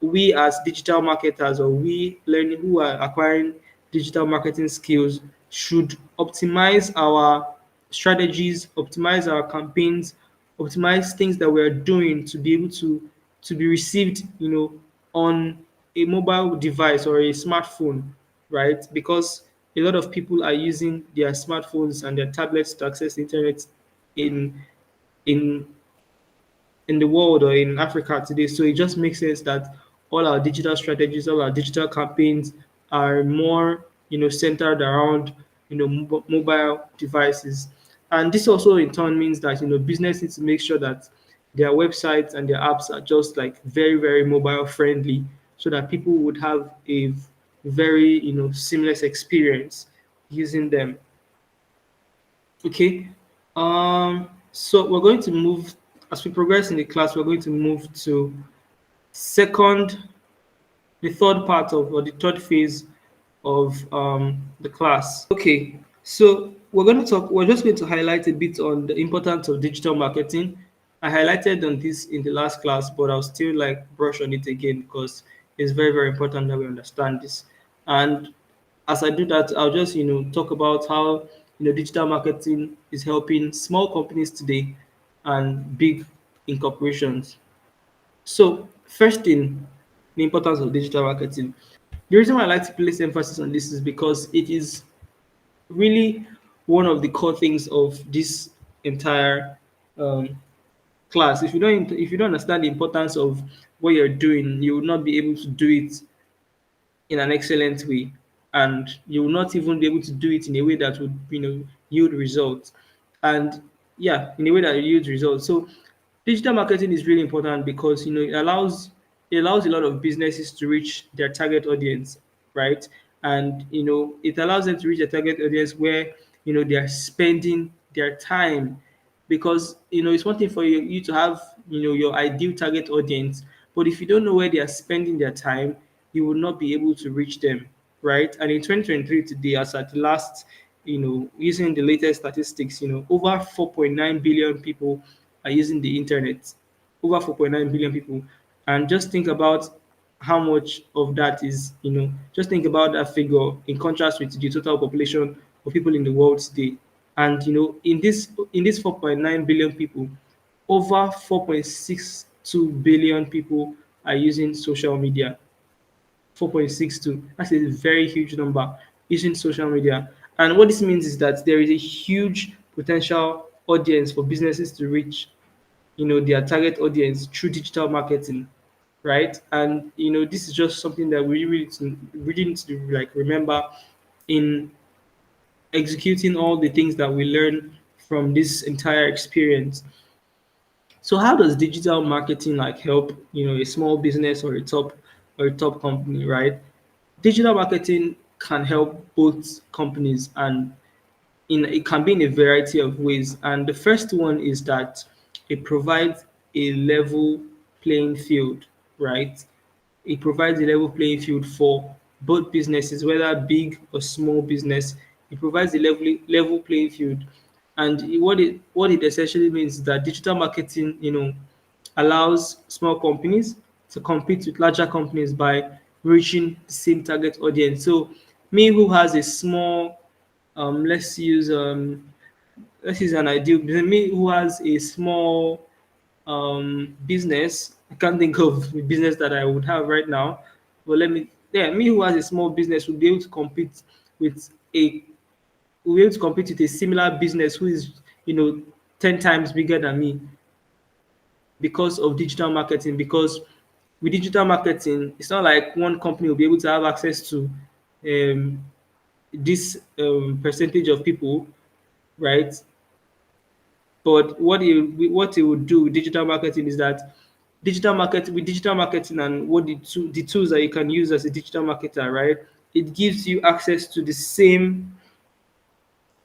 we as digital marketers, or we learning who are acquiring digital marketing skills, should optimize our strategies, optimize our campaigns, optimize things that we're doing to be able to be received, on a mobile device or a smartphone, right? Because a lot of people are using their smartphones and their tablets to access the internet in in in the world or in Africa today. So it just makes sense that all our digital strategies, all our digital campaigns are more, centered around, mobile devices. And this also in turn means that, business needs to make sure that their websites and their apps are just like very, very mobile friendly, so that people would have a very, seamless experience using them. Okay. So we're going to move as we progress in the class. We're going to move to second, the third part of or the third phase of the class. Okay. So we're going to talk. We're just going to highlight a bit on the importance of digital marketing. I highlighted on this in the last class, but I'll still like brush on it again because it's very, very important that we understand this. And as I do that, I'll just talk about how digital marketing is helping small companies today and big incorporations. So first thing, the importance of digital marketing. The reason why I like to place emphasis on this is because it is really one of the core things of this entire um, class. If you don't understand the importance of what you're doing, you will not be able to do it in an excellent way, and you will not even be able to do it in a way that would yield results. And yeah, in a way that yields results. So digital marketing is really important because it allows a lot of businesses to reach their target audience, right? And it allows them to reach their target audience where they are spending their time, because it's one thing for you to have your ideal target audience, but if you don't know where they are spending their time, you will not be able to reach them, right? And in 2023 today, as at the last, using the latest statistics, over 4.9 billion people are using the internet. Over 4.9 billion people. And just think about how much of that is, just think about that figure in contrast with the total population of people in the world today. And in this 4.9 billion people, over 4.62 billion people are using social media. 4.62. That's a very huge number using social media. And what this means is that there is a huge potential audience for businesses to reach, their target audience through digital marketing, right? And this is just something that we really need to like remember in executing all the things that we learn from this entire experience. So how does digital marketing like help, a small business or a top company, right? Digital marketing can help both companies, and it can be in a variety of ways. And the first one is that it provides a level playing field, right? It provides a level playing field for both businesses, whether big or small business. It provides a level playing field. And what it essentially means is that digital marketing, allows small companies to compete with larger companies by reaching the same target audience. So me who has a small, let's use an ideal business. Me who has a small business. I can't think of a business that I would have right now. But me who has a small business would be able to compete with a will be able to compete with a similar business who is, 10 times bigger than me, because of digital marketing. Because with digital marketing, it's not like one company will be able to have access to um, this percentage of people, right? But what it would do with digital marketing is that digital marketing and the tools that you can use as a digital marketer, right? It gives you access to the same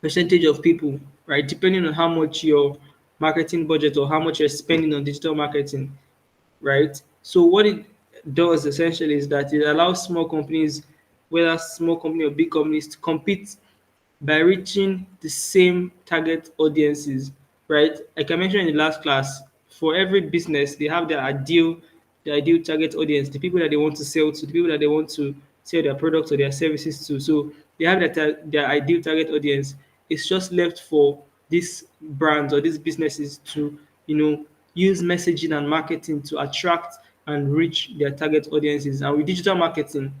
percentage of people, right? Depending on how much your marketing budget or how much you're spending on digital marketing, right? So what it does essentially is that it allows small companies, whether small company or big companies, to compete by reaching the same target audiences, right? Like I mentioned in the last class, for every business, they have their ideal the ideal target audience, the people that they want to sell to, the people that they want to sell their products or their services to. So they have their ideal target audience. It's just left for these brands or these businesses to, use messaging and marketing to attract and reach their target audiences. And with digital marketing,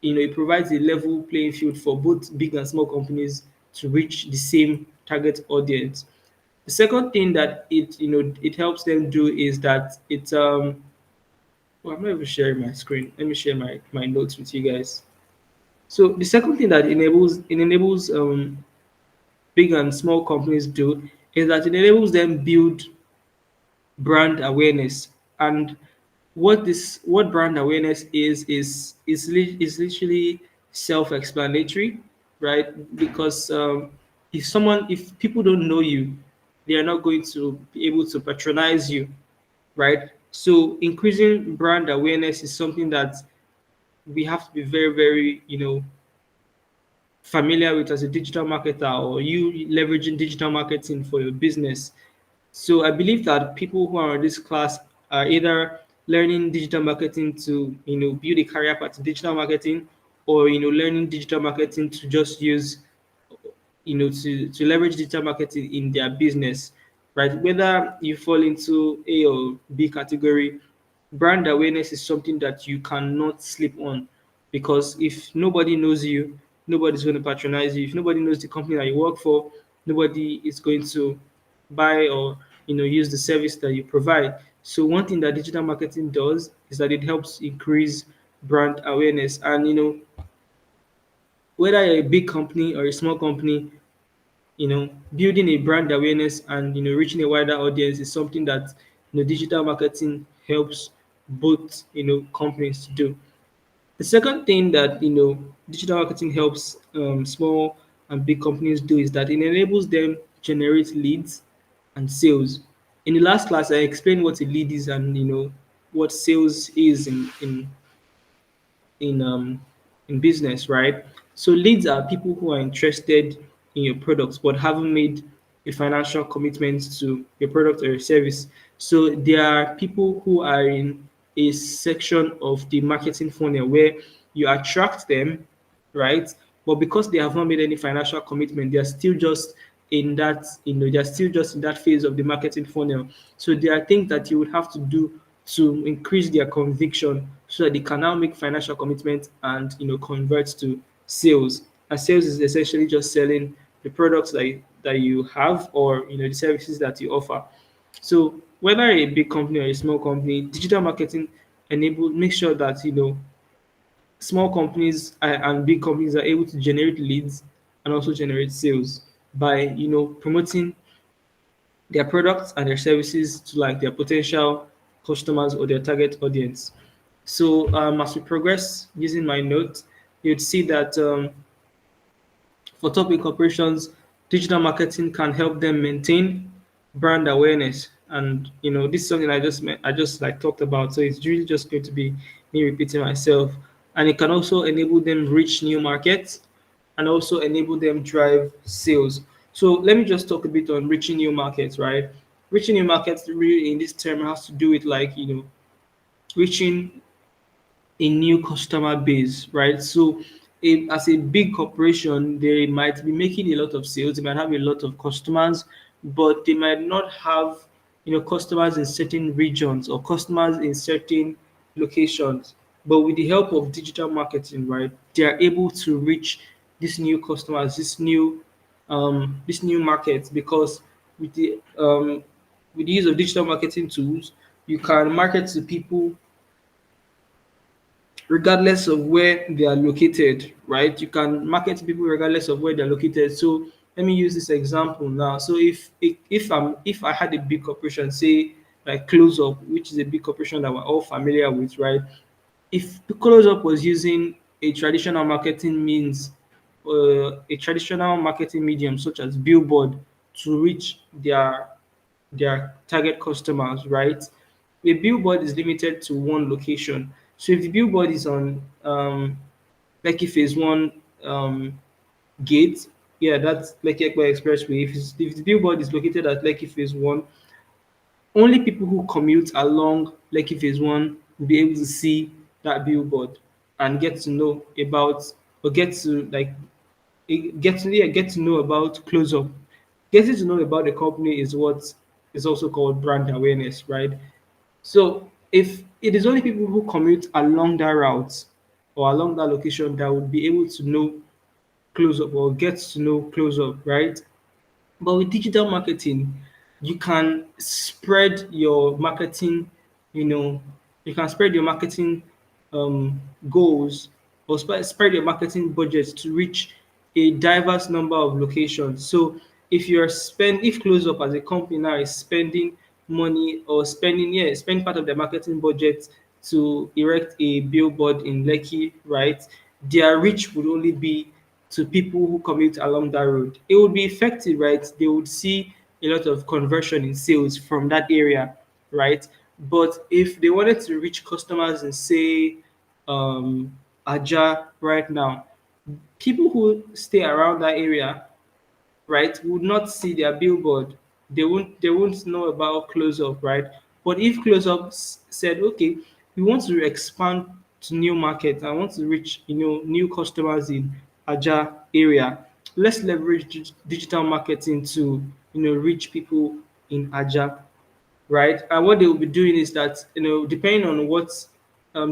it provides a level playing field for both big and small companies to reach the same target audience. The second thing that it helps them do is that well, I'm not even sharing my screen. Let me share my notes with you guys. So the second thing that enables big and small companies do is that it enables them build brand awareness. And what brand awareness is literally self-explanatory, right? Because if people don't know you, they are not going to be able to patronize you, right? So increasing brand awareness is something that we have to be very, very, familiar with as a digital marketer, or you leveraging digital marketing for your business. So I believe that people who are in this class are either learning digital marketing to, build a career path in digital marketing, or, learning digital marketing to just use, to leverage digital marketing in their business, right? Whether you fall into A or B category, brand awareness is something that you cannot sleep on, because if nobody knows you, nobody's going to patronize you. If nobody knows the company that you work for, nobody is going to buy or use the service that you provide. So one thing that digital marketing does is that it helps increase brand awareness. And whether you're a big company or a small company, building a brand awareness and reaching a wider audience is something that digital marketing helps both companies to do. The second thing that digital marketing helps small and big companies do is that it enables them generate leads and sales. In the last class, I explained what a lead is and what sales is in in business, right? So leads are people who are interested in your products but haven't made a financial commitment to your product or your service. So there are people who are in a section of the marketing funnel where you attract them, right? But because they have not made any financial commitment, they are still just in that, they're still just in that phase of the marketing funnel. So there are things that you would have to do to increase their conviction so that they can now make financial commitment and convert to sales. And sales is essentially just selling the products that you have, or the services that you offer. So whether a big company or a small company, digital marketing make sure that small companies and big companies are able to generate leads and also generate sales by promoting their products and their services to like their potential customers or their target audience. So as we progress using my notes, you'd see that for top corporations, digital marketing can help them maintain brand awareness. And this is something I just like talked about. So it's really just going to be me repeating myself. And it can also enable them reach new markets and also enable them drive sales. So let me just talk a bit on reaching new markets, right? Reaching new markets really in this term has to do with like, reaching a new customer base, right? So, as a big corporation, they might be making a lot of sales, they might have a lot of customers, but they might not have, customers in certain regions or customers in certain locations. But with the help of digital marketing, right, they are able to reach these new customers, this new market, because with the use of digital marketing tools, you can market to people regardless of where they are located, right? You can market to people regardless of where they're located. So let me use this example now. So if I had a big corporation, say like Close Up, which is a big corporation that we're all familiar with, right? If Close Up was using a traditional marketing means, a traditional marketing medium such as billboard to reach their target customers, right? A billboard is limited to one location. So if the billboard is on Lekki Phase One gate, yeah, that's Lekki Ekpa Expressway. If the billboard is located at Lekki Phase One, only people who commute along Lekki Phase One will be able to see that billboard and get to know about, or get to like get to know about close up. Getting to know about the company is what is also called brand awareness, right? So if it is only people who commute along that route or along that location that would be able to know close up or get to know close up, right? But with digital marketing, you can spread your marketing, you know, you can spread your marketing um, goals, or spread your marketing budget to reach a diverse number of locations. So if Close Up as a company now is spending money, or spend part of their marketing budget to erect a billboard in Lekki, right? Their reach would only be to people who commute along that road. It would be effective, right? They would see a lot of conversion in sales from that area, right? But if they wanted to reach customers in, say, Aja right now, people who stay around that area, right, would not see their billboard. They won't know about close up, right? But if close up said, okay, we want to expand to new markets, I want to reach new customers in Aja area, let's leverage digital marketing to reach people in Aja, right? And what they will be doing is that, depending on what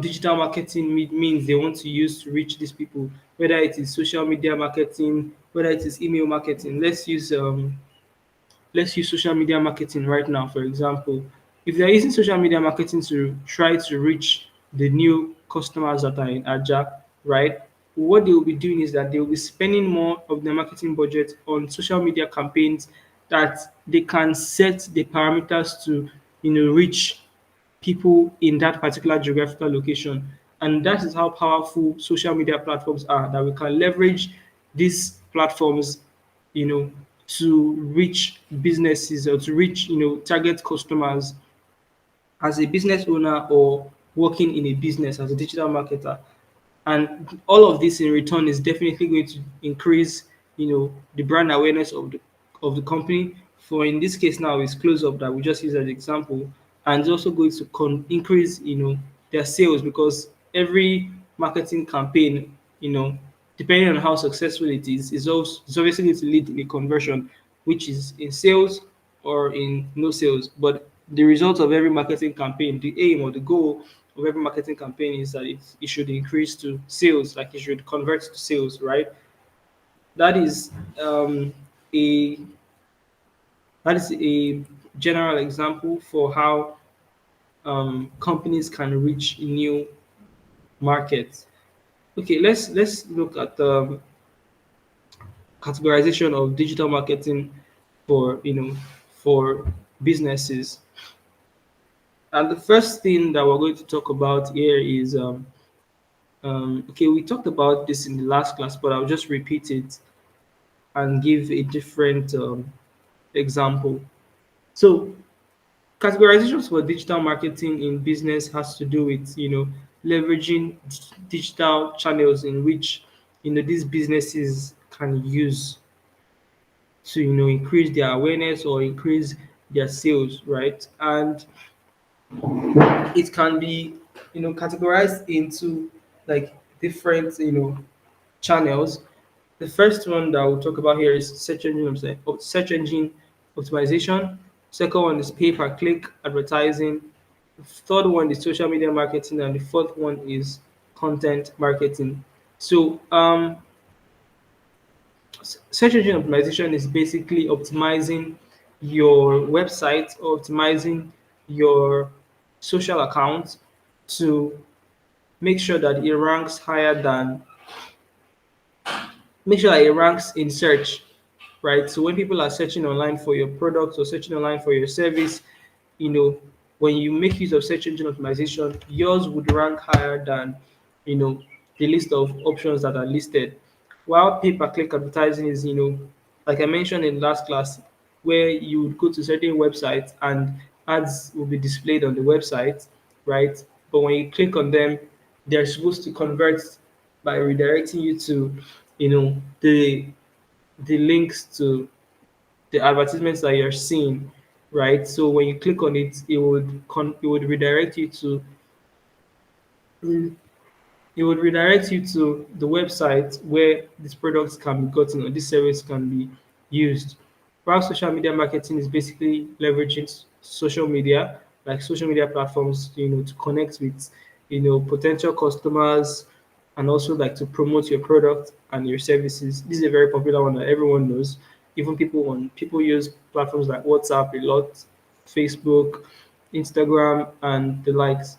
digital marketing means they want to use to reach these people, whether it is social media marketing, whether it is email marketing. Let's use social media marketing right now, for example. If they're using social media marketing to try to reach the new customers that are in Aja, right? What they will be doing is that they will be spending more of their marketing budget on social media campaigns that they can set the parameters to, reach people in that particular geographical location. And that is how powerful social media platforms are, that we can leverage these platforms, you know, to reach businesses, or to reach, target customers as a business owner or working in a business as a digital marketer. And all of this in return is definitely going to increase, the brand awareness of the company. For in this case now is Close Up that we just use as an example, and it's also going to increase, their sales, because every marketing campaign, depending on how successful it is obviously going to lead in a conversion, which is in sales or in no sales. But the result of every marketing campaign, the aim or the goal of every marketing campaign is that it should increase to sales, like it should convert to sales, right? That is a that is a general example for how companies can reach new markets. Okay, let's look at the categorization of digital marketing for for businesses. And the first thing that we're going to talk about here is okay, we talked about this in the last class, but I'll just repeat it and give a different example. So, categorizations for digital marketing in business has to do with, leveraging digital channels in which, these businesses can use to, increase their awareness or increase their sales, right? And it can be, categorized into like different, channels. The first one that we'll talk about here is search engine optimization. Second one is pay per click advertising. The third one is social media marketing, and the fourth one is content marketing. So search engine optimization is basically optimizing your website, or optimizing your social account to make sure that it ranks higher than make sure that it ranks in search, right? So when people are searching online for your product or searching online for your service, you know, when you make use of search engine optimization, yours would rank higher than, the list of options that are listed. While pay-per-click advertising is, like I mentioned in last class, where you would go to certain websites and ads will be displayed on the website, right? But when you click on them, they're supposed to convert by redirecting you to, the links to the advertisements that you're seeing, right? So when you click on it, it would redirect you to it would redirect you to the website where these products can be gotten or this service can be used. While social media marketing is basically leveraging social media, like social media platforms, to connect with, potential customers and also like to promote your product and your services. This is a very popular one that everyone knows. Even people use platforms like WhatsApp a lot, Facebook, Instagram, and the likes.